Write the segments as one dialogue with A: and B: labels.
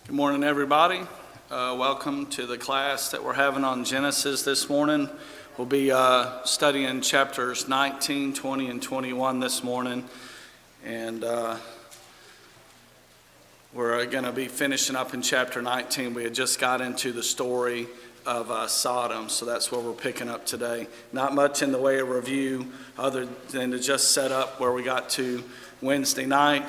A: Good morning, everybody. Welcome to the class that we're having on Genesis this morning. We'll be studying chapters 19, 20, and 21 this morning. And we're going to be finishing up in chapter 19. We had just got into the story of Sodom, so that's where we're picking up today. Not much in the way of review other than to just set up where we got to Wednesday night.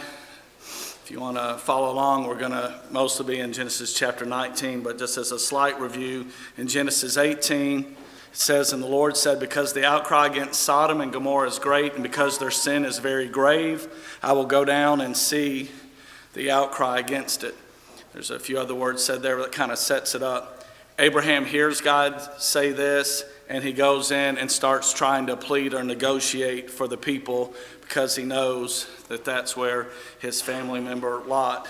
A: If you want to follow along, we're going to mostly be in Genesis chapter 19, but just as a slight review, in Genesis 18, it says, "And the Lord said, because the outcry against Sodom and Gomorrah is great, and because their sin is very grave, I will go down and see the outcry against it." There's a few other words said there that kind of sets it up. Abraham hears God say this, and he goes in and starts trying to plead or negotiate for the people because he knows that that's where his family member Lot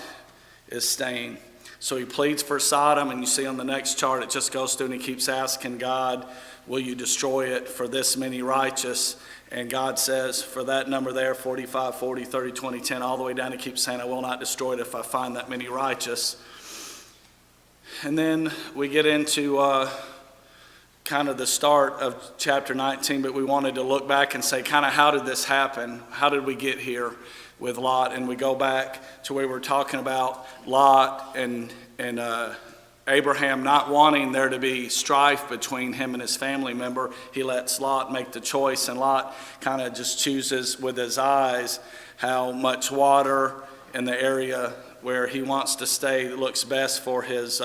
A: is staying. So he pleads for Sodom, and you see on the next chart it just goes through and he keeps asking God, will you destroy it for this many righteous? And God says, for that number there, 45, 40, 30, 20, 10, all the way down, he keeps saying, I will not destroy it if I find that many righteous. And then we get into kind of the start of chapter 19, but we wanted to look back and say, kind of how did this happen? How did we get here with Lot? And we go back to where we were talking about Lot and Abraham not wanting there to be strife between him and his family member. He lets Lot make the choice, and Lot kind of just chooses with his eyes how much water in the area where he wants to stay looks best for his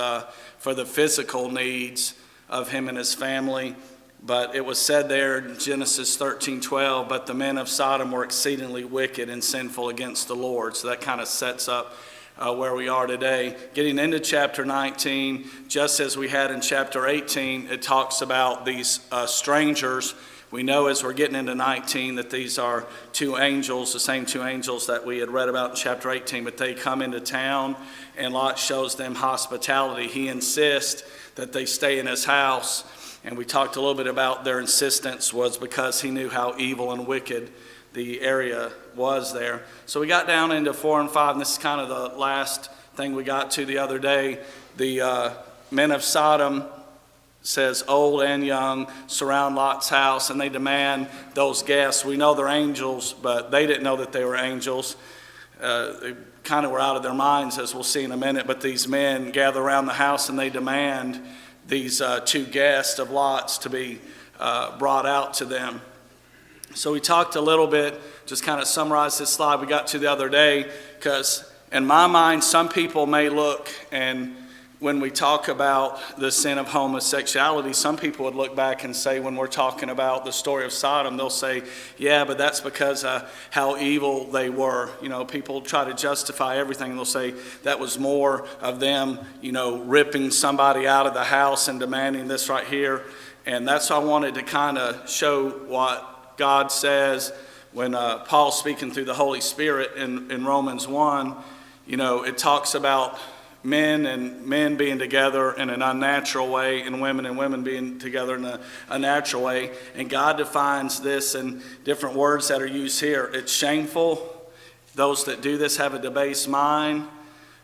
A: for the physical needs of him and his family. But it was said there in Genesis 13:12, but the men of Sodom were exceedingly wicked and sinful against the Lord. So that kind of sets up where we are today. Getting into chapter 19, just as we had in chapter 18, it talks about these strangers. We know as we're getting into 19 that these are two angels, the same two angels that we had read about in chapter 18, but they come into town and Lot shows them hospitality. He insists that they stay in his house, and we talked a little bit about their insistence was because he knew how evil and wicked the area was there. So we got down into 4 and 5, and this is kind of the last thing we got to the other day. The men of Sodom, says old and young, surround Lot's house, and they demand those guests. We know they're angels, but they didn't know that they were angels. They kind of were out of their minds, as we'll see in a minute, but these men gather around the house and they demand these two guests of Lot's to be brought out to them. So we talked a little bit, just kind of summarize this slide we got to the other day, because in my mind, some people may look, and when we talk about the sin of homosexuality, some people would look back and say, when we're talking about the story of Sodom, they'll say, yeah, but that's because how evil they were. You know, people try to justify everything. They'll say that was more of them, you know, ripping somebody out of the house and demanding this right here. And that's why I wanted to kind of show what God says when Paul's speaking through the Holy Spirit in Romans 1. You know, it talks about men and men being together in an unnatural way, and women being together in a natural way. And God defines this in different words that are used here. It's shameful. Those that do this have a debased mind.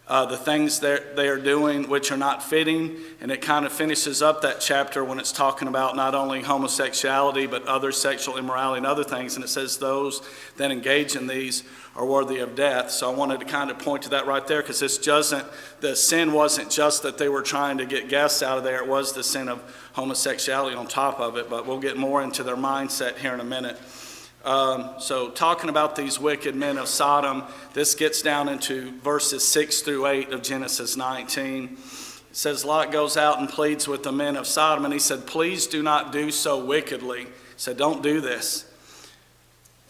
A: The things that they are doing which are not fitting. And it kind of finishes up that chapter when it's talking about not only homosexuality, but other sexual immorality and other things. And it says those that engage in these are worthy of death. So I wanted to kind of point to that right there, because the sin wasn't just that they were trying to get guests out of there. It was the sin of homosexuality on top of it. But we'll get more into their mindset here in a minute. So talking about these wicked men of Sodom, this gets down into verses 6 through 8 of Genesis 19. It says, Lot goes out and pleads with the men of Sodom, and he said, please do not do so wickedly. He said, don't do this.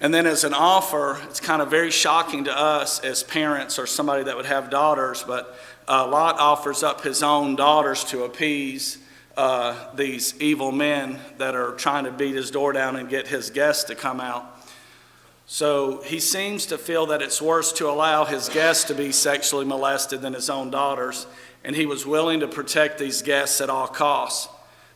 A: And then as an offer, it's kind of very shocking to us as parents or somebody that would have daughters, but Lot offers up his own daughters to appease these evil men that are trying to beat his door down and get his guests to come out. So he seems to feel that it's worse to allow his guests to be sexually molested than his own daughters, and he was willing to protect these guests at all costs.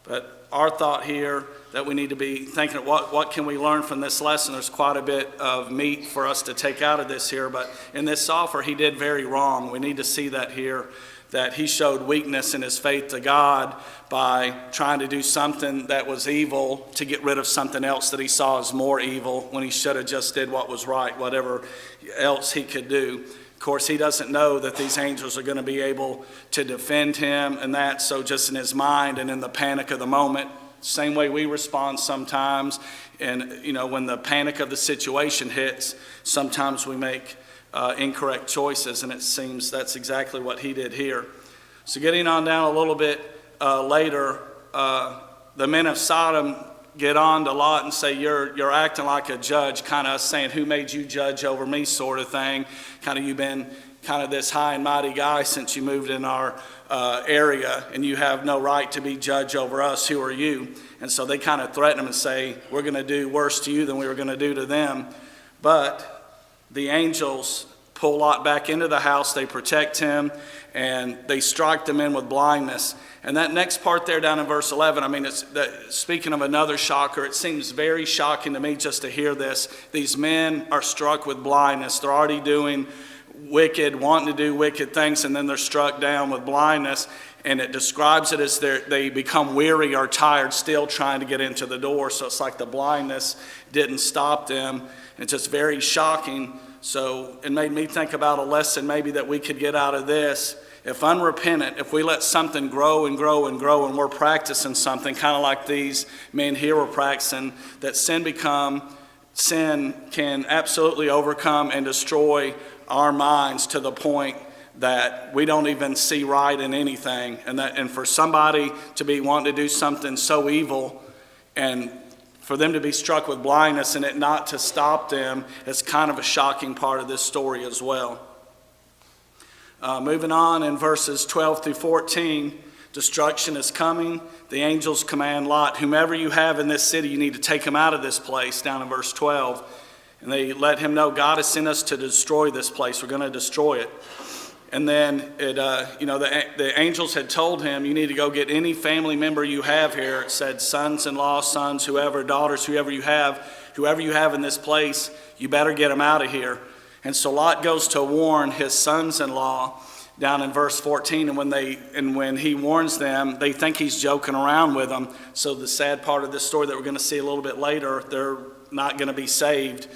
A: But our thought here that we need to be thinking of what can we learn from this lesson. There's quite a bit of meat for us to take out of this here, but in this offer he did very wrong. We need to see that here, that he showed weakness in his faith to God by trying to do something that was evil to get rid of something else that he saw as more evil, when he should have just did what was right, whatever else he could do. Of course, he doesn't know that these angels are going to be able to defend him and that, so just in his mind and in the panic of the moment, same way we respond sometimes, and when the panic of the situation hits, sometimes we make incorrect choices, and it seems that's exactly what he did here. So getting on down a little bit later, the men of Sodom get on to Lot and say, you're acting like a judge, kind of saying, who made you judge over me, sort of thing. Kind of, you've been kind of this high and mighty guy since you moved in our area, and you have no right to be judge over us. Who are you? And so they kind of threaten him and say, we're going to do worse to you than we were going to do to them. But the angels pull Lot back into the house, they protect him, and they strike the men with blindness. And that next part there down in verse 11, I mean, speaking of another shocker, it seems very shocking to me just to hear this. These men are struck with blindness. They're already doing wicked, wanting to do wicked things, and then they're struck down with blindness. And it describes it as they become weary or tired, still trying to get into the door. So it's like the blindness didn't stop them. It's just very shocking. So it made me think about a lesson maybe that we could get out of this. If unrepentant, if we let something grow and grow and grow, and we're practicing something, kind of like these men here were practicing, that sin can absolutely overcome and destroy our minds to the point that we don't even see right in anything. And for somebody to be wanting to do something so evil, and for them to be struck with blindness and it not to stop them, is kind of a shocking part of this story as well. Moving on in verses 12 through 14, destruction is coming. The angels command Lot, whomever you have in this city, you need to take him out of this place, down in verse 12. And they let him know, God has sent us to destroy this place. We're going to destroy it. And then the angels had told him, you need to go get any family member you have here. It said sons-in-law, sons, whoever, daughters, whoever you have in this place, you better get them out of here. And so Lot goes to warn his sons-in-law down in verse 14, and when he warns them, they think he's joking around with them. So the sad part of this story that we're going to see a little bit later, they're not going to be saved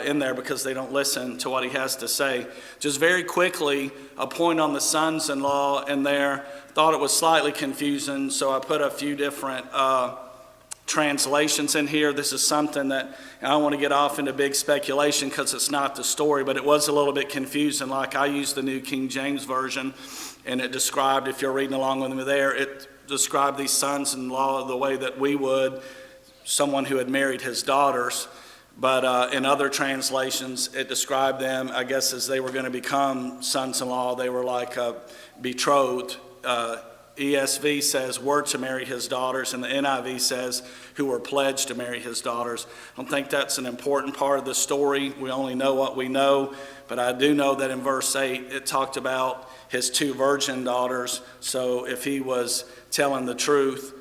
A: in there because they don't listen to what he has to say. Just very quickly, a point on the sons-in-law in there. Thought it was slightly confusing, so I put a few different translations in here. This is something that I don't want to get off into big speculation because it's not the story, but it was a little bit confusing. Like I used the New King James Version, and it described, if you're reading along with me there, it described these sons-in-law the way that we would someone who had married his daughters. But in other translations, it described them, I guess, as they were going to become sons-in-law. They were like betrothed. ESV says were to marry his daughters, and the NIV says who were pledged to marry his daughters. I don't think that's an important part of the story. We only know what we know, but I do know that in verse 8 it talked about his 2 virgin daughters. So if he was telling the truth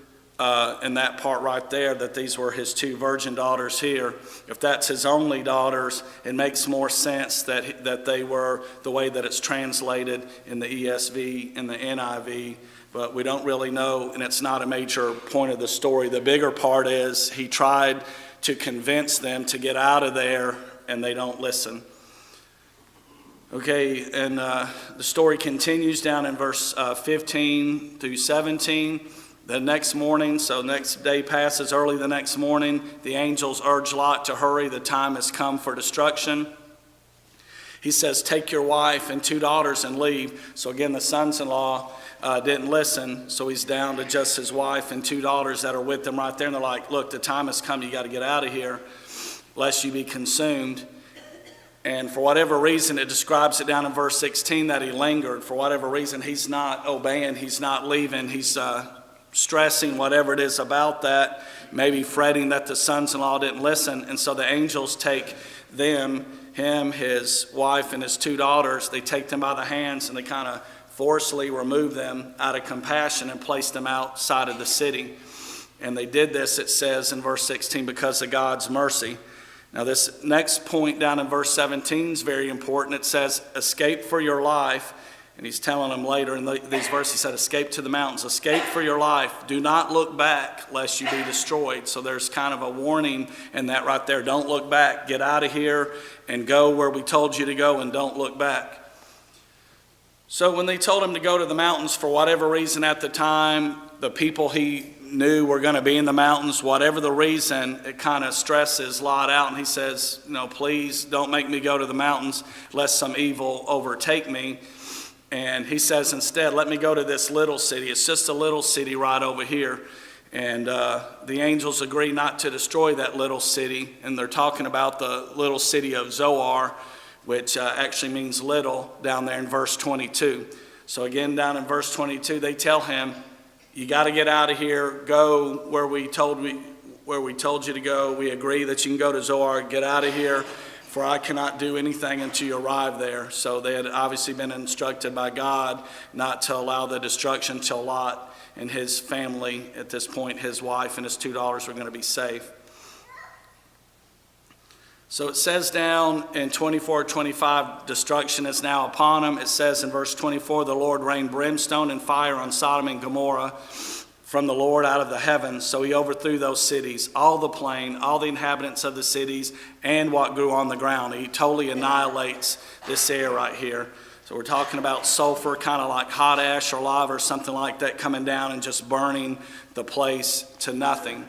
A: in that part right there, that these were his 2 virgin daughters here, if that's his only daughters, it makes more sense that they were the way that it's translated in the ESV and the NIV. But we don't really know, and it's not a major point of the story. The bigger part is he tried to convince them to get out of there, and they don't listen. Okay, and the story continues down in verse 15 through 17. The next morning, so next day passes, early the next morning, the angels urge Lot to hurry. The time has come for destruction. He says, take your wife and 2 daughters and leave. So again, the sons-in-law didn't listen, so he's down to just his wife and 2 daughters that are with them right there. And they're like, look, the time has come. You got to get out of here lest you be consumed. And for whatever reason, it describes it down in verse 16 that he lingered. For whatever reason, he's not obeying. He's not leaving. He's stressing whatever it is about that, maybe fretting that the sons-in-law didn't listen. And so the angels take him, his wife, and his 2 daughters. They take them by the hands and they kind of forcefully remove them out of compassion and place them outside of the city. And they did this, it says in verse 16, because of God's mercy. Now this next point down in verse 17 is very important. It says, escape for your life. And he's telling them later in these verses, he said, escape to the mountains, escape for your life. Do not look back lest you be destroyed. So there's kind of a warning in that right there. Don't look back. Get out of here and go where we told you to go, and don't look back. So when they told him to go to the mountains, for whatever reason at the time, the people he knew were going to be in the mountains, whatever the reason, it kind of stresses Lot out. And he says, please don't make me go to the mountains lest some evil overtake me. And he says, instead, let me go to this little city. It's just a little city right over here. And the angels agree not to destroy that little city. And they're talking about the little city of Zoar, which actually means little, down there in verse 22. So again, down in verse 22, they tell him, you got to get out of here. Go where we told you to go. We agree that you can go to Zoar. Get out of here, for I cannot do anything until you arrive there. So they had obviously been instructed by God not to allow the destruction till Lot and his family, at this point, his wife and his 2 daughters, were going to be safe. So it says down in 24-25, destruction is now upon them. It says in verse 24, the Lord rained brimstone and fire on Sodom and Gomorrah from the Lord out of the heavens. So he overthrew those cities, all the plain, all the inhabitants of the cities, and what grew on the ground. He totally annihilates this area right here. So we're talking about sulfur, kind of like hot ash or lava or something like that, coming down and just burning the place to nothing.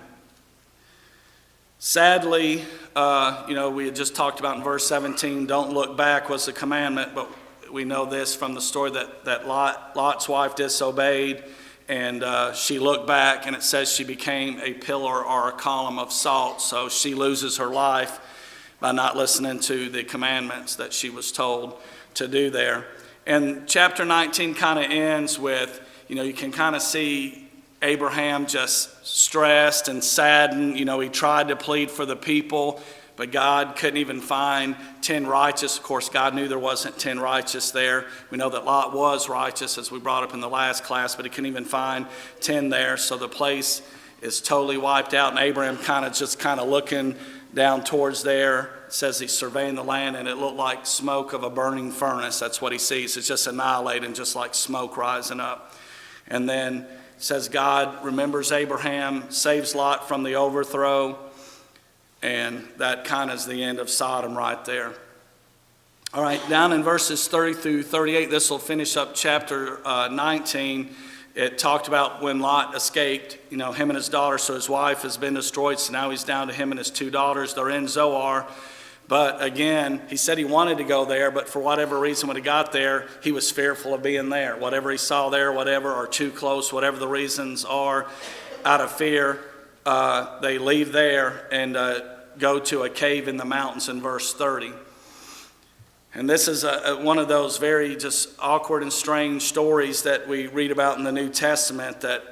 A: Sadly, we had just talked about in verse 17, don't look back was the commandment, but we know this from the story that Lot's wife disobeyed, and she looked back, and it says she became a pillar or a column of salt. So she loses her life by not listening to the commandments that she was told to do there. And chapter 19 kind of ends with, you can kind of see Abraham just stressed and saddened. He tried to plead for the people, but God couldn't even find 10 righteous. Of course, God knew there wasn't 10 righteous there. We know that Lot was righteous, as we brought up in the last class, but he couldn't even find 10 there. So the place is totally wiped out, and Abraham kind of looking down towards there. It says he's surveying the land, and it looked like smoke of a burning furnace. That's what he sees. It's just annihilating, just like smoke rising up. And then it says God remembers Abraham, saves Lot from the overthrow, and that kind of is the end of Sodom right there. All right, down in verses 30 through 38, this will finish up chapter 19. It talked about when Lot escaped, him and his daughter. So his wife has been destroyed, so now he's down to him and his 2 daughters. They're in Zoar. But again, he said he wanted to go there, but for whatever reason, when he got there, he was fearful of being there. Whatever he saw there, or too close, whatever the reasons are, out of fear, they leave there and go to a cave in the mountains in verse 30. And this is one of those very just awkward and strange stories that we read about in the New Testament that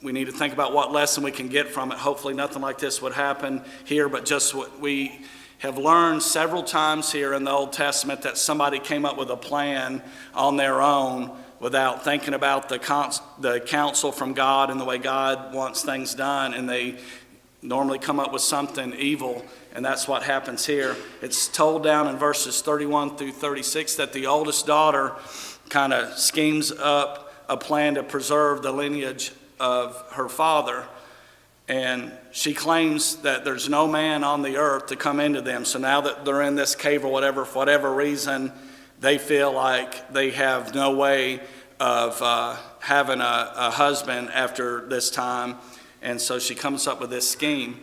A: we need to think about what lesson we can get from it. Hopefully nothing like this would happen here, but just what we have learned several times here in the Old Testament, that somebody came up with a plan on their own without thinking about the counsel from God and the way God wants things done, and they normally come up with something evil, and that's what happens here. It's told down in verses 31 through 36 that the oldest daughter kind of schemes up a plan to preserve the lineage of her father, and she claims that there's no man on the earth to come into them. So now that they're in this cave or whatever, for whatever reason, they feel like they have no way of having a husband after this time. And so she comes up with this scheme.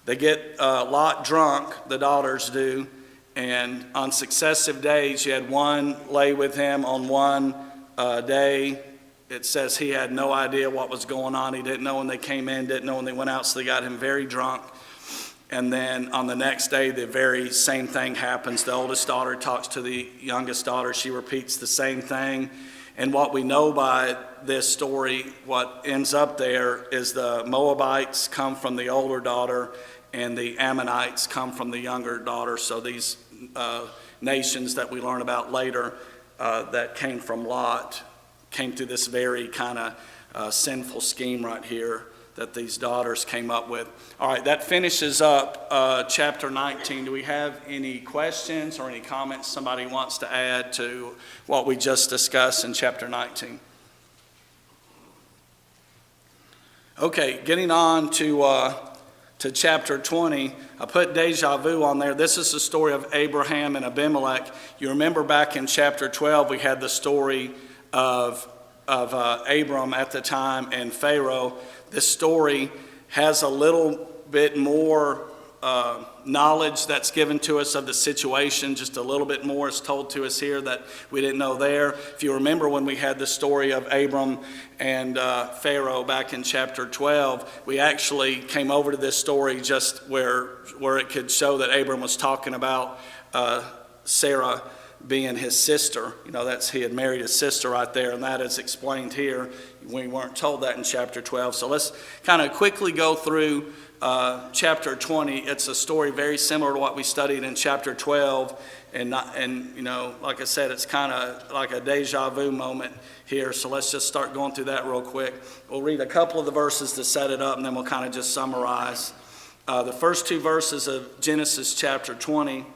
A: They get Lot drunk, the daughters do, and on successive days, you had one lay with him on one day. It says he had no idea what was going on. He didn't know when they came in, didn't know when they went out, so they got him very drunk. And then on the next day, the very same thing happens. The oldest daughter talks to the youngest daughter. She repeats the same thing. And what we know by this story, what ends up there, is the Moabites come from the older daughter and the Ammonites come from the younger daughter. So these nations that we learn about later that came from Lot came through this very kind of sinful scheme right here that these daughters came up with. All right, that finishes up chapter 19. Do we have any questions or any comments somebody wants to add to what we just discussed in chapter 19? Okay, getting on to chapter 20, I put deja vu on there. This is the story of Abraham and Abimelech. You remember back in chapter 12, we had the story of Abram at the time and Pharaoh. This story has a little bit more knowledge that's given to us of the situation. Just a little bit more is told to us here that we didn't know there. If you remember when we had the story of Abram and Pharaoh back in chapter 12, we actually came over to this story just where it could show that Abram was talking about Sarah being his sister. He had married his sister right there, and that is explained here. We weren't told that in chapter 12. So let's kind of quickly go through chapter 20. It's a story very similar to what we studied in chapter 12, and like I said, it's kind of like a deja vu moment here. So let's just start going through that real quick. We'll read a couple of the verses to set it up, and then we'll kind of just summarize. The first two verses of Genesis chapter 20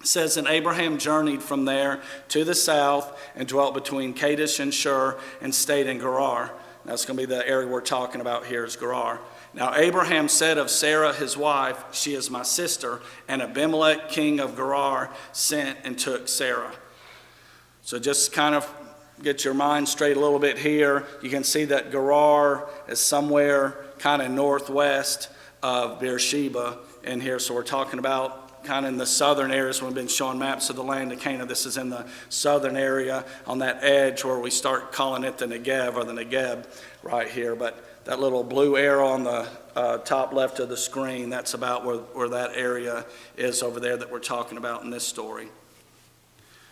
A: says, "And Abraham journeyed from there to the south and dwelt between Kadesh and Shur and stayed in Gerar." That's going to be the area we're talking about here is Gerar. "Now Abraham said of Sarah his wife, 'She is my sister.' And Abimelech king of Gerar sent and took Sarah." So just kind of get your mind straight a little bit here. You can see that Gerar is somewhere kind of northwest of Beersheba in here. So we're talking about kind of in the southern areas. We've been showing maps of the land of Canaan. This is in the southern area on that edge where we start calling it the Negev or the Negeb right here. But that little blue arrow on the top left of the screen, that's about where that area is over there that we're talking about in this story.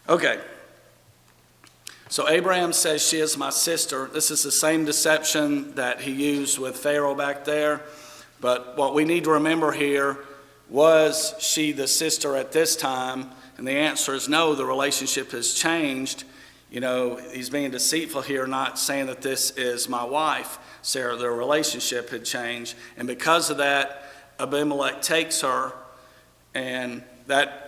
A: Okay. So Abraham says, "She is my sister." This is the same deception that he used with Pharaoh back there. But what we need to remember here, was she the sister at this time? And the answer is no, the relationship has changed. He's being deceitful here, not saying that this is my wife, Sarah. Their relationship had changed. And because of that, Abimelech takes her, and that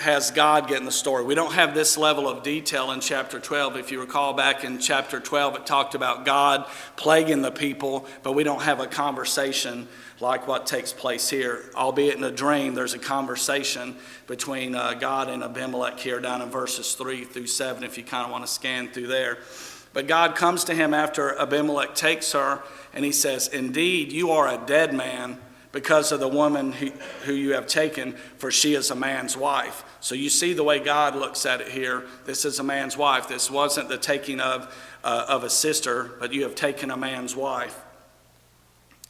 A: has God get in the story. We don't have this level of detail in chapter 12. If you recall back in chapter 12, it talked about God plaguing the people, but we don't have a conversation like what takes place here. Albeit in a dream, there's a conversation between God and Abimelech here down in verses 3 through 7, if you kind of want to scan through there. But God comes to him after Abimelech takes her, and he says, "Indeed, you are a dead man because of the woman who you have taken, for she is a man's wife." So you see the way God looks at it here. This is a man's wife. This wasn't the taking of a sister, but you have taken a man's wife.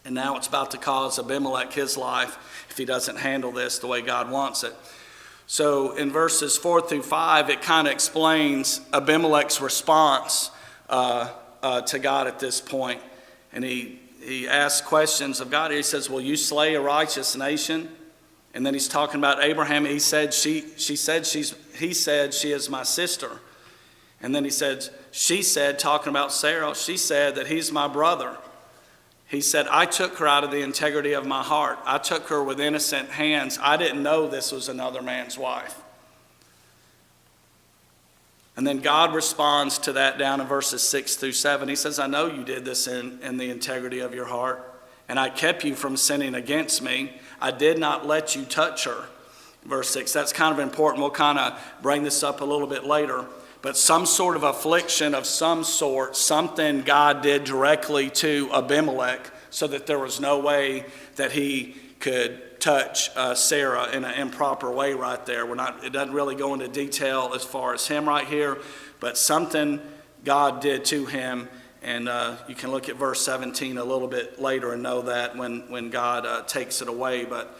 A: And now it's about to cause Abimelech his life if he doesn't handle this the way God wants it. So in verses 4 through 5, it kind of explains Abimelech's response to God at this point. And he asks questions of God. He says, "Will you slay a righteous nation?" And then he's talking about Abraham. He said, he said she is my sister. And then he said, she said, talking about Sarah, she said that he's my brother. He said, "I took her out of the integrity of my heart. I took her with innocent hands. I didn't know this was another man's wife." And then God responds to that down in verses 6 through 7. He says, "I know you did this in the integrity of your heart, and I kept you from sinning against me. I did not let you touch her." Verse 6, that's kind of important. We'll kind of bring this up a little bit later. But some sort of affliction of some sort, something God did directly to Abimelech so that there was no way that he could touch Sarah in an improper way right there. It doesn't really go into detail as far as him right here, but something God did to him. And you can look at verse 17 a little bit later and know that when God takes it away. But,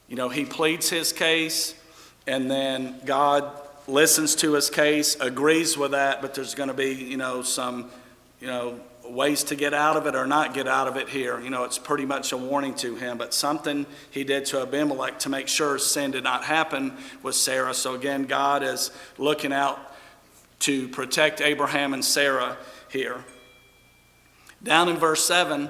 A: he pleads his case, and then God listens to his case, agrees with that, but there's going to be, some, ways to get out of it or not get out of it here. It's pretty much a warning to him, but something he did to Abimelech to make sure sin did not happen with Sarah. So again, God is looking out to protect Abraham and Sarah here. Down in verse 7,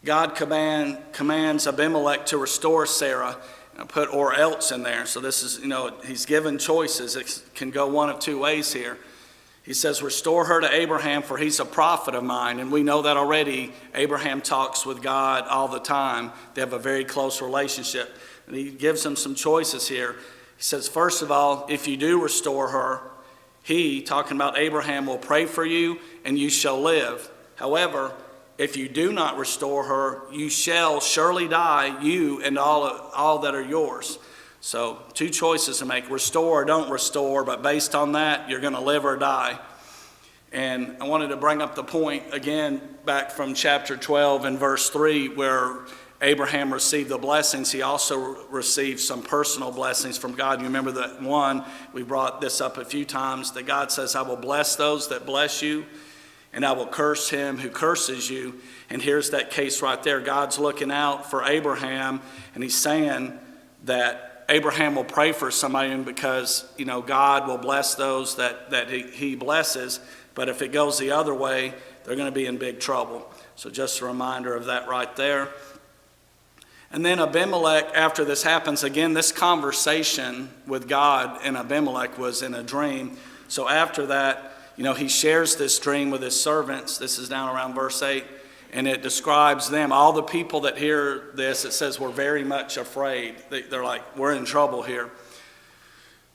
A: God commands Abimelech to restore Sarah, and put or else in there. So this is, he's given choices. It can go one of two ways here. He says, restore her to Abraham, for he's a prophet of mine. And we know that already. Abraham talks with God all the time. They have a very close relationship. And he gives him some choices here. He says, first of all, if you do restore her, he, talking about Abraham, will pray for you and you shall live. However, if you do not restore her, you shall surely die, you and all that are yours. So 2 choices to make, restore or don't restore, but based on that, you're going to live or die. And I wanted to bring up the point again back from chapter 12 and verse 3, where Abraham received the blessings. He also received some personal blessings from God. You remember that one, we brought this up a few times, that God says, I will bless those that bless you, and I will curse him who curses you. And here's that case right there. God's looking out for Abraham, and he's saying that Abraham will pray for somebody because, God will bless those that he blesses. But if it goes the other way, they're going to be in big trouble. So just a reminder of that right there. And then Abimelech, after this happens, again, this conversation with God and Abimelech was in a dream. So after that, he shares this dream with his servants. This is down around verse 8. And it describes them. All the people that hear this, it says, were very much afraid. They're like, we're in trouble here.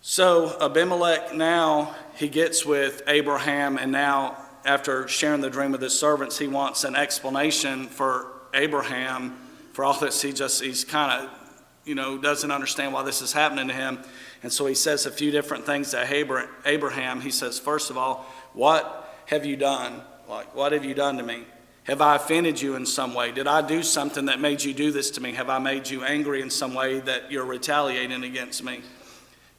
A: So Abimelech now, he gets with Abraham, and now after sharing the dream with his servants, he wants an explanation for Abraham for all this. He's kind of, doesn't understand why this is happening to him. And so he says a few different things to Abraham. He says, first of all, what have you done? Like, what have you done to me? Have I offended you in some way? Did I do something that made you do this to me? Have I made you angry in some way that you're retaliating against me?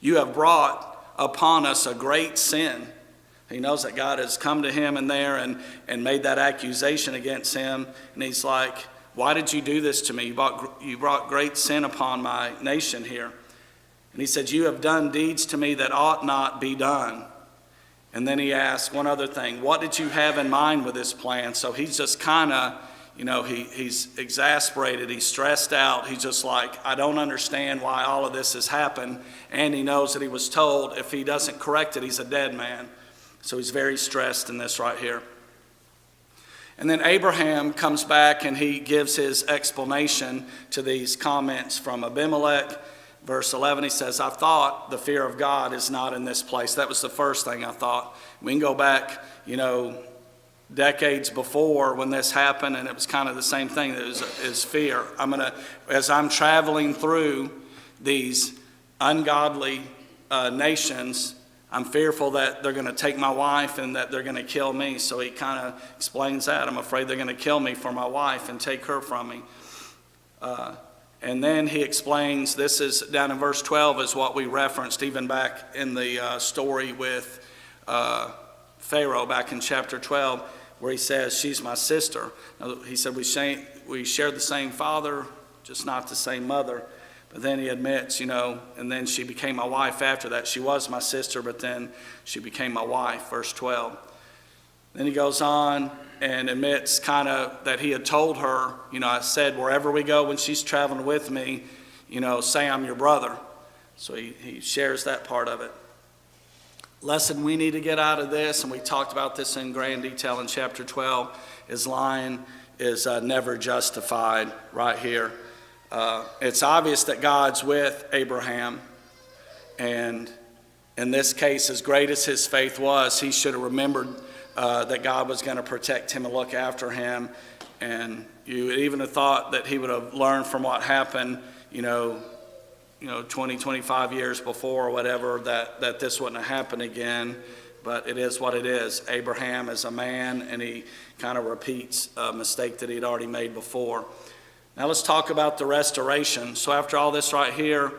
A: You have brought upon us a great sin. He knows that God has come to him in there and made that accusation against him. And he's like, why did you do this to me? You brought great sin upon my nation here. And he said, you have done deeds to me that ought not be done. And then he asked one other thing, what did you have in mind with this plan? So he's just kind of, he's exasperated, he's stressed out. He's just like, I don't understand why all of this has happened. And he knows that he was told if he doesn't correct it, he's a dead man. So he's very stressed in this right here. And then Abraham comes back and he gives his explanation to these comments from Abimelech. Verse 11, he says, I thought the fear of God is not in this place. That was the first thing I thought. We can go back, decades before when this happened, and it was kind of the same thing. It is fear. As I'm traveling through these ungodly nations, I'm fearful that they're going to take my wife and that they're going to kill me. So he kind of explains that. I'm afraid they're going to kill me for my wife and take her from me. And then he explains, this is down in verse 12, is what we referenced even back in the story with Pharaoh back in chapter 12, where he says, she's my sister. Now, he said, we share the same father, just not the same mother. But then he admits, and then she became my wife after that. She was my sister, but then she became my wife, verse 12. Then he goes on and admits kind of that he had told her, I said, wherever we go when she's traveling with me, say I'm your brother. So he shares that part of it. Lesson we need to get out of this, and we talked about this in grand detail in chapter 12, is lying is never justified right here. It's obvious that God's with Abraham, and in this case, as great as his faith was, he should have remembered that God was going to protect him and look after him. And you would even have thought that he would have learned from what happened, 20, 25 years before or whatever, that this wouldn't have happened again. But it is what it is. Abraham is a man, and he kind of repeats a mistake that he'd already made before. Now let's talk about the restoration. So after all this right here,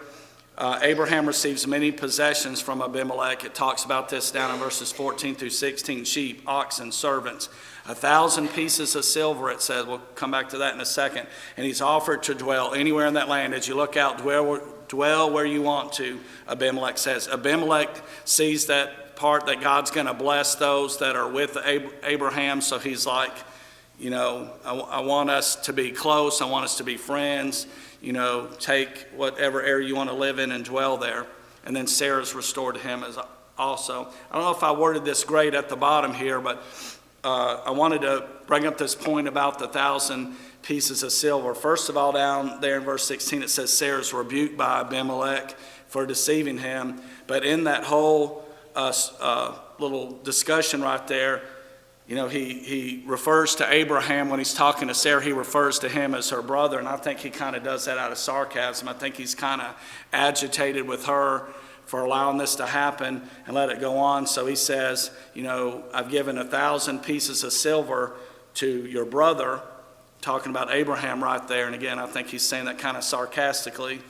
A: Abraham receives many possessions from Abimelech. It talks about this down in verses 14 through 16, sheep, oxen, servants, 1,000 pieces of silver, it says. We'll come back to that in a second. And he's offered to dwell anywhere in that land. As you look out, dwell where you want to, Abimelech says. Abimelech sees that part that God's going to bless those that are with Abraham. So he's like, I want us to be close. I want us to be friends. Take whatever area you want to live in and dwell there. And then Sarah's restored to him as also. I don't know if I worded this great at the bottom here, but I wanted to bring up this point about the 1,000 pieces of silver. First of all, down there in verse 16, it says Sarah's rebuked by Abimelech for deceiving him. But in that whole little discussion right there, he refers to Abraham when he's talking to Sarah. He refers to him as her brother, and I think he kind of does that out of sarcasm. I think he's kind of agitated with her for allowing this to happen and let it go on. So he says, I've given 1,000 pieces of silver to your brother, talking about Abraham right there. And again, I think he's saying that kind of sarcastically.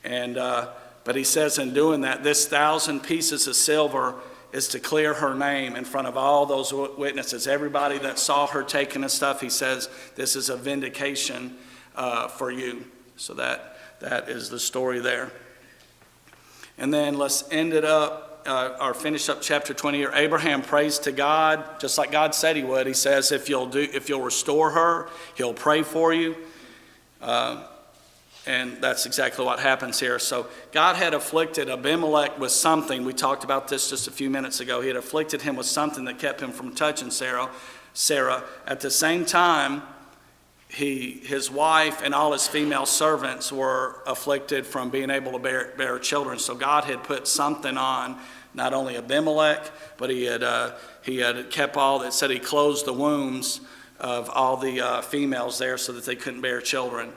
A: But he says in doing that, this 1,000 pieces of silver is to clear her name in front of all those witnesses. Everybody that saw her taking the stuff, he says, this is a vindication for you. So that is the story there. And then let's end it up, or finish up chapter 20 here. Abraham prays to God, just like God said he would. He says, if you'll restore her, he'll pray for you. And that's exactly what happens here. So God had afflicted Abimelech with something. We talked about this just a few minutes ago. He had afflicted him with something that kept him from touching Sarah. At the same time, his wife and all his female servants were afflicted from being able to bear children. So God had put something on not only Abimelech, but he had kept all that. Said he closed the wombs of all the females there so that they couldn't bear children.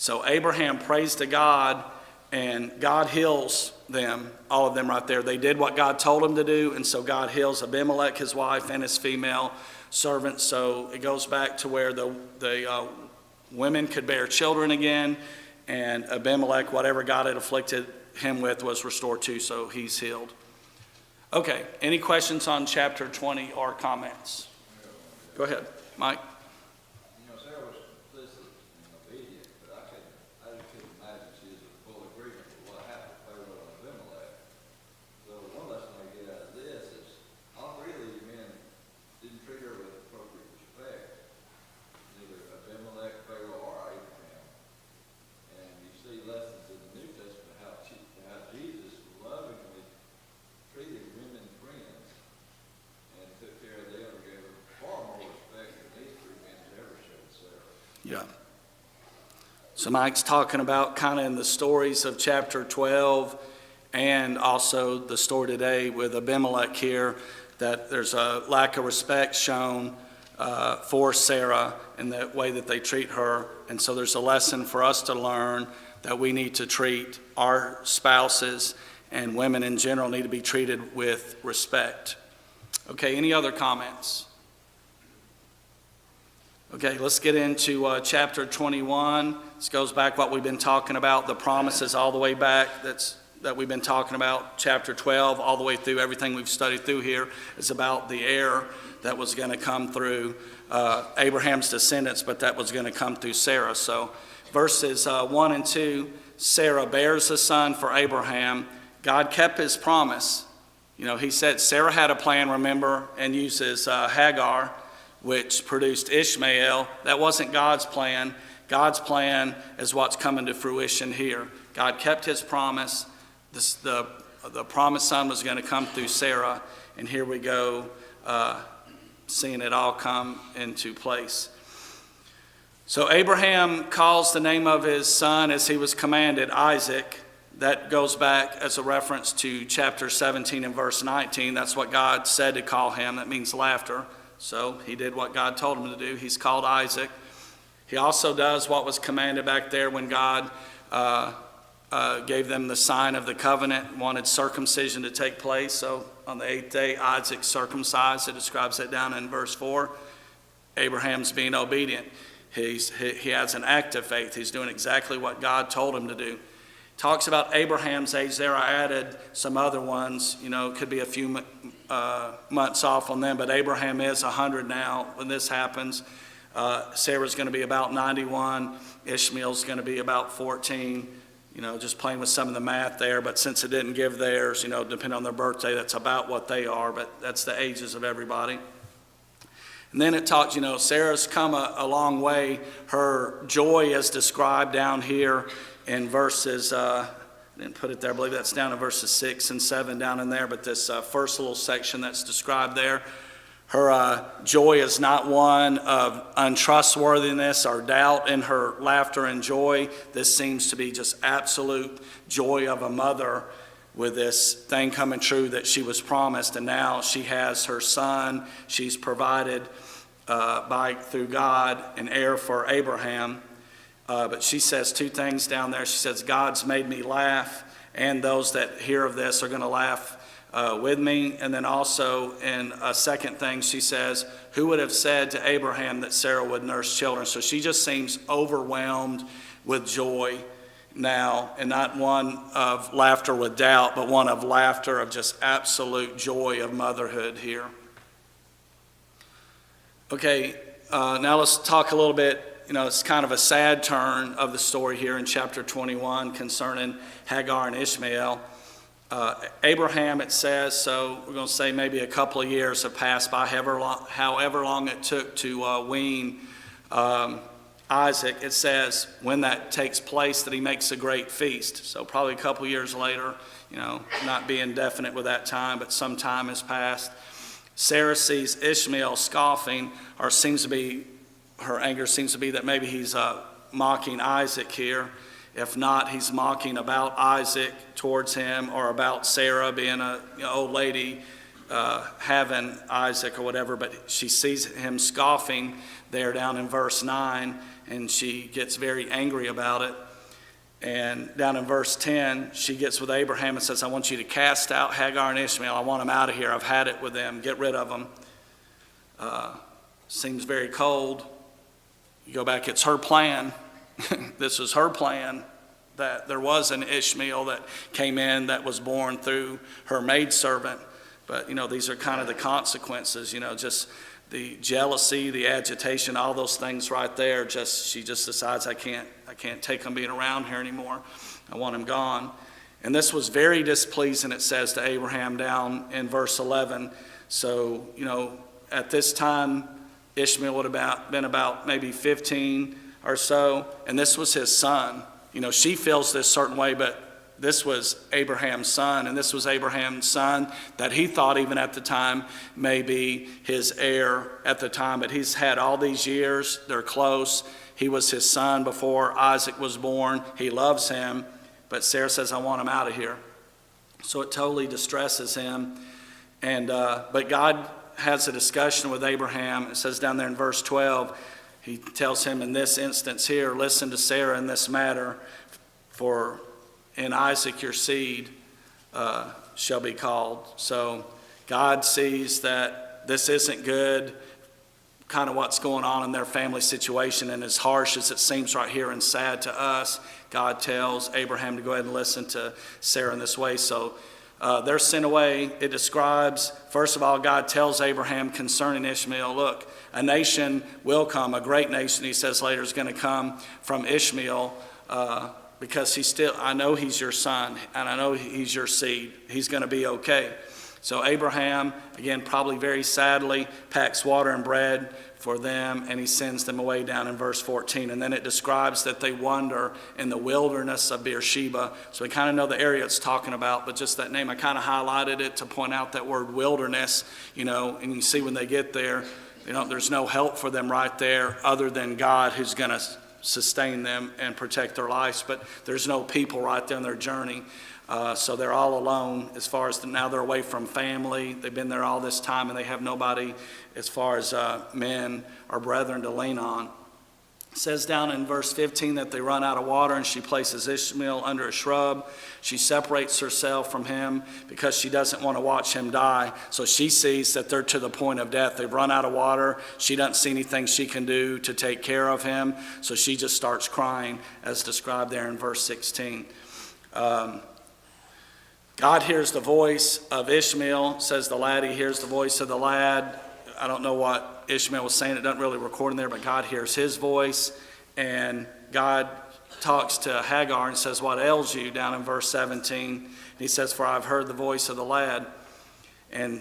A: So Abraham prays to God, and God heals them, all of them right there. They did what God told them to do, and so God heals Abimelech, his wife, and his female servants. So it goes back to where the women could bear children again, and Abimelech, whatever God had afflicted him with, was restored too, so he's healed. Okay, any questions on chapter 20 or comments? Go ahead, Mike.
B: Sarah was implicit and obedient, but I just couldn't imagine she was in full agreement with what happened to Pharaoh and Abimelech. So one lesson I get out of this is all three of these men didn't treat her with appropriate respect, neither Abimelech, Pharaoh, or Abraham. And you see lessons in the New Testament how Jesus lovingly treated women friends and took care of them and gave them far more respect than these three men ever showed Sarah.
A: Yeah. So Mike's talking about kind of in the stories of chapter 12 and also the story today with Abimelech here, that there's a lack of respect shown for Sarah in the way that they treat her. And so there's a lesson for us to learn that we need to treat our spouses, and women in general need to be treated with respect. Okay, any other comments? Okay, let's get into chapter 21. This goes back what we've been talking about, the promises all the way back that we've been talking about. Chapter 12, all the way through, everything we've studied through here is about the heir that was going to come through Abraham's descendants, but that was going to come through Sarah. So verses 1 and 2, Sarah bears a son for Abraham. God kept his promise. He said Sarah had a plan, remember, and uses Hagar, which produced Ishmael. That wasn't God's plan. God's plan is what's coming to fruition here. God kept his promise. The promised son was going to come through Sarah, and here we go, seeing it all come into place. So Abraham calls the name of his son as he was commanded, Isaac. That goes back as a reference to chapter 17 and verse 19. That's what God said to call him. That means laughter. So he did what God told him to do. He's called Isaac. He also does what was commanded back there when God gave them the sign of the covenant, wanted circumcision to take place. So on the 8th day, Isaac circumcised. It describes it down in verse 4. Abraham's being obedient. He has an act of faith. He's doing exactly what God told him to do. Talks about Abraham's age there. I added some other ones. Could be a few months off on them, but Abraham is 100 now when this happens. Sarah's going to be about 91. Ishmael's going to be about 14. Just playing with some of the math there, but since it didn't give theirs, depending on their birthday, that's about what they are, but that's the ages of everybody. And then it talks, Sarah's come a long way. Her joy is described down here in verses, I didn't put it there, I believe that's down in verses 6 and 7 down in there, but this first little section that's described there. Her joy is not one of untrustworthiness or doubt in her laughter and joy. This seems to be just absolute joy of a mother with this thing coming true that she was promised, and now she has her son. She's provided through God an heir for Abraham. But she says two things down there. She says, God's made me laugh, and those that hear of this are going to laugh with me. And then also in a second thing, she says, who would have said to Abraham that Sarah would nurse children? So she just seems overwhelmed with joy now, and not one of laughter with doubt, but one of laughter of just absolute joy of motherhood here. Okay, now let's talk a little bit. It's kind of a sad turn of the story here in chapter 21 concerning Hagar and Ishmael. Abraham, it says, so we're going to say maybe a couple of years have passed by, however long it took to wean Isaac. It says when that takes place that he makes a great feast. So probably a couple of years later, not being definite with that time, but some time has passed. Sarah sees Ishmael scoffing, or her anger seems to be that maybe he's mocking Isaac here. If not, he's mocking about Isaac towards him, or about Sarah being an old lady having Isaac or whatever. But she sees him scoffing there down in verse 9, and she gets very angry about it. And down in verse 10, she gets with Abraham and says, I want you to cast out Hagar and Ishmael. I want them out of here. I've had it with them. Get rid of them. Seems very cold. You go back, it's her plan. This is her plan, that there was an Ishmael that came in that was born through her maidservant. But, these are kind of the consequences, just the jealousy, the agitation, all those things right there. She just decides, I can't take them being around here anymore. I want him gone. And this was very displeasing, it says, to Abraham down in verse 11. So, at this time, Ishmael would have been about maybe 15 or so, and this was his son. She feels this certain way, but this was Abraham's son, and this was Abraham's son that he thought even at the time may be his heir at the time, but he's had all these years. They're close. He was his son before Isaac was born. He loves him, but Sarah says, I want him out of here. So it totally distresses him. And but God has a discussion with Abraham. It says down there in verse 12, he tells him in this instance here, listen to Sarah in this matter, for in Isaac your seed shall be called. So God sees that this isn't good, kind of what's going on in their family situation, and as harsh as it seems right here and sad to us, God tells Abraham to go ahead and listen to Sarah in this way. So they're sent away. It describes, first of all, God tells Abraham concerning Ishmael, look, a nation will come, a great nation, he says later, is going to come from Ishmael, because I know he's your son, and I know he's your seed. He's going to be okay. So Abraham, again, probably very sadly, packs water and bread for them, and he sends them away down in verse 14. And then it describes that they wander in the wilderness of Beersheba. So we kind of know the area it's talking about, but just that name, I kind of highlighted it to point out that word wilderness, and you see when they get there, there's no help for them right there other than God who's going to sustain them and protect their lives. But there's no people right there on their journey. So they're all alone as far as now they're away from family. They've been there all this time, and they have nobody as far as men or brethren to lean on. It says down in verse 15 that they run out of water, and she places Ishmael under a shrub. She separates herself from him because she doesn't want to watch him die. So she sees that they're to the point of death. They've run out of water. She doesn't see anything she can do to take care of him. So she just starts crying, as described there in verse 16. God hears the voice of Ishmael, says the laddie hears the voice of the lad. I don't know what Ishmael was saying. It doesn't really record in there, but God hears his voice. And God talks to Hagar and says, what ails you, down in verse 17. And he says, for I've heard the voice of the lad. And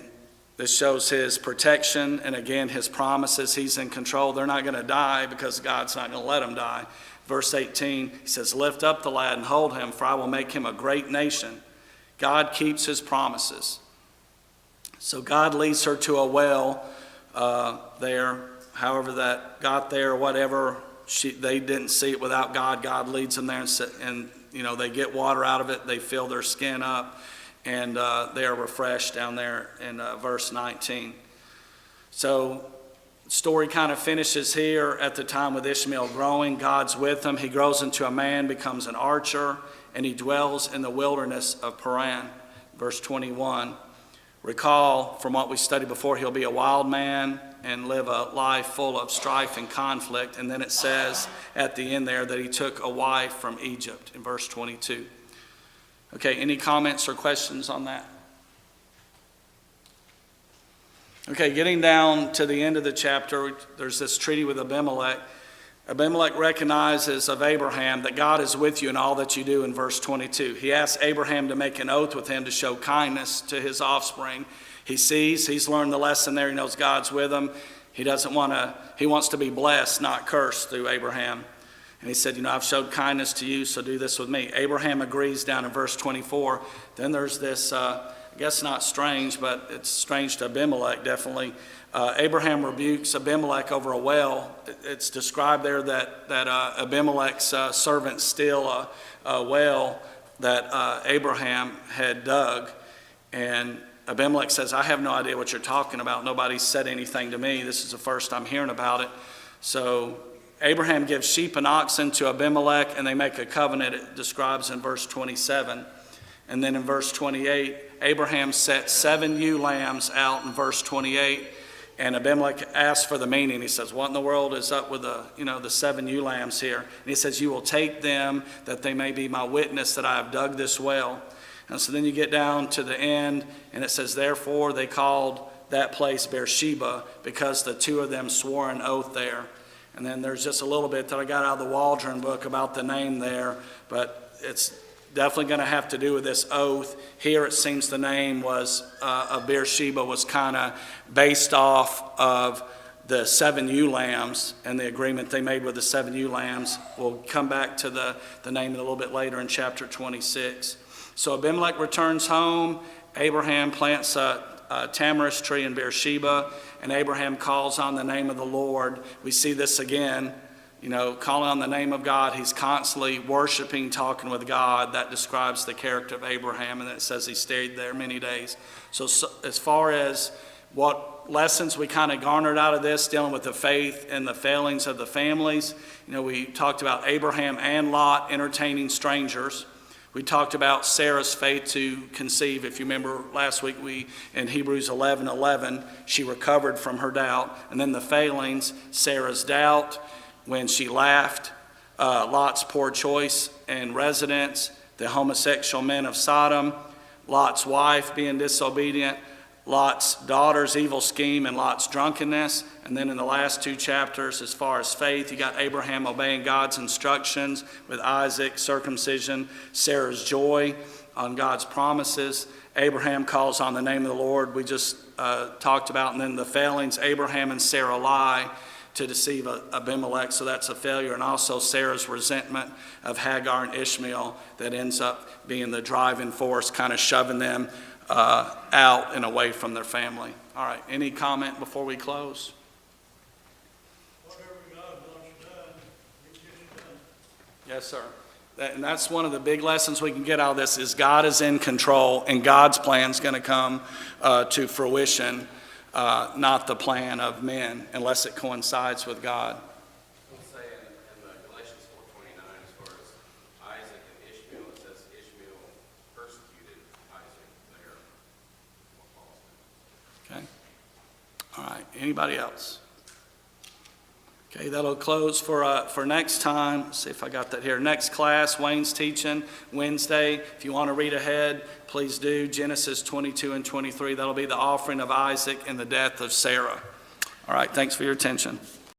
A: This shows his protection and again his promises. He's in control. They're not going to die because God's not going to let them die. Verse 18, he says, lift up the lad and hold him, for I will make him a great nation. God keeps his promises. So God leads her to a well there. However that got there, whatever, they didn't see it without God. God leads them there and they get water out of it. They fill their skin up and they are refreshed down there in verse 19. So the story kind of finishes here at the time with Ishmael growing. God's with him. He grows into a man, becomes an archer, and he dwells in the wilderness of Paran. Verse 21. Recall from what we studied before, he'll be a wild man and live a life full of strife and conflict. And then it says at the end there that he took a wife from Egypt in verse 22. Okay, any comments or questions on that? Okay, getting down to the end of the chapter, there's this treaty with Abimelech. Abimelech recognizes of Abraham that God is with you in all that you do in verse 22. He asks Abraham to make an oath with him to show kindness to his offspring. He's learned the lesson there. He knows God's with him. He wants to be blessed, not cursed through Abraham. And he said, I've showed kindness to you, so do this with me. Abraham agrees down in verse 24. Then there's this, I guess not strange, but it's strange to Abimelech, definitely. Abraham rebukes Abimelech over a well. It's described there that Abimelech's servants steal a well that Abraham had dug. And Abimelech says, I have no idea what you're talking about. Nobody's said anything to me. This is the first I'm hearing about it. So Abraham gives sheep and oxen to Abimelech, and they make a covenant. It describes in verse 27. And then in verse 28, Abraham set 7 ewe lambs out in verse 28. And Abimelech asks for the meaning. He says, what in the world is up with the 7 ewe lambs here? And he says, you will take them that they may be my witness that I have dug this well. And so then you get down to the end, and it says, therefore they called that place Beersheba, because the 2 of them swore an oath there. And then there's just a little bit that I got out of the Waldron book about the name there, but it's definitely going to have to do with this oath. Here it seems the name of Beersheba was kind of based off of the 7 ewe lambs and the agreement they made with the 7 ewe lambs. We'll come back to the name a little bit later in chapter 26. So Abimelech returns home. Abraham plants a tamarisk tree in Beersheba, and Abraham calls on the name of the Lord. We see this again, calling on the name of God. He's constantly worshiping, talking with God. That describes the character of Abraham, and it says he stayed there many days. So as far as what lessons we kind of garnered out of this, dealing with the faith and the failings of the families, we talked about Abraham and Lot entertaining strangers. We talked about Sarah's faith to conceive. If you remember last week, in Hebrews 11:11, she recovered from her doubt. And then the failings, Sarah's doubt when she laughed, Lot's poor choice and residence, the homosexual men of Sodom, Lot's wife being disobedient, Lot's daughter's evil scheme, and Lot's drunkenness. And then in the last 2 chapters, as far as faith, you got Abraham obeying God's instructions with Isaac, circumcision, Sarah's joy on God's promises. Abraham calls on the name of the Lord we just talked about. And then the failings, Abraham and Sarah lie to deceive Abimelech, so that's a failure. And also Sarah's resentment of Hagar and Ishmael that ends up being the driving force, kind of shoving them out and away from their family. All right, any comment before we close?
C: Whatever God wants done, it gets done.
A: Yes, sir. And that's one of the big lessons we can get out of this is God is in control, and God's plan is going to come to fruition, not the plan of men, unless it coincides with God.
D: We'll say in Galatians 4:29, as far as Isaac and Ishmael, it says Ishmael persecuted Isaac there.
A: Okay. All right. Anybody else? Okay, that'll close for next time. Let's see if I got that here. Next class, Wayne's teaching Wednesday. If you want to read ahead, please do. Genesis 22 and 23. That'll be the offering of Isaac and the death of Sarah. All right. Thanks for your attention.